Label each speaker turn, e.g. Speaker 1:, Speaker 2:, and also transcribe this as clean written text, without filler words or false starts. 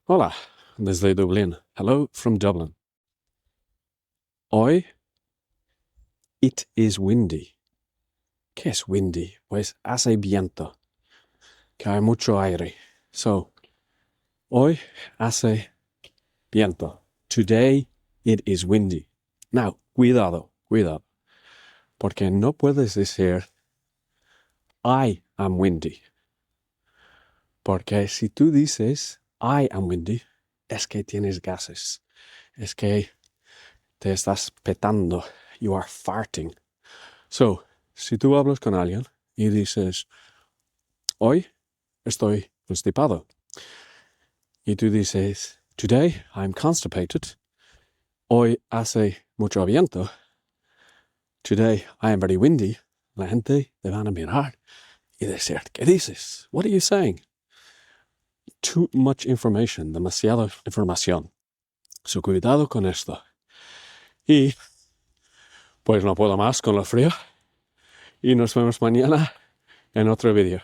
Speaker 1: Hola, desde Dublín. Hello from Dublin. Hoy, it is windy. ¿Qué es windy? Pues hace viento, que hay mucho aire. So, hoy hace viento. Today, it is windy. Now, cuidado, porque no puedes decir I am windy. Porque si tú dices I am windy, es que tienes gases. Es que te estás petando. You are farting. So, si tú hablas con alguien y dices, hoy estoy constipado. Y tú dices, today I'm constipated. Hoy hace mucho viento. Today I am very windy. La gente te van a mirar y decir, ¿qué dices? What are you saying? Too much information, demasiada información. So, cuidado con esto. Y pues no puedo más con lo frío. Y nos vemos mañana en otro vídeo.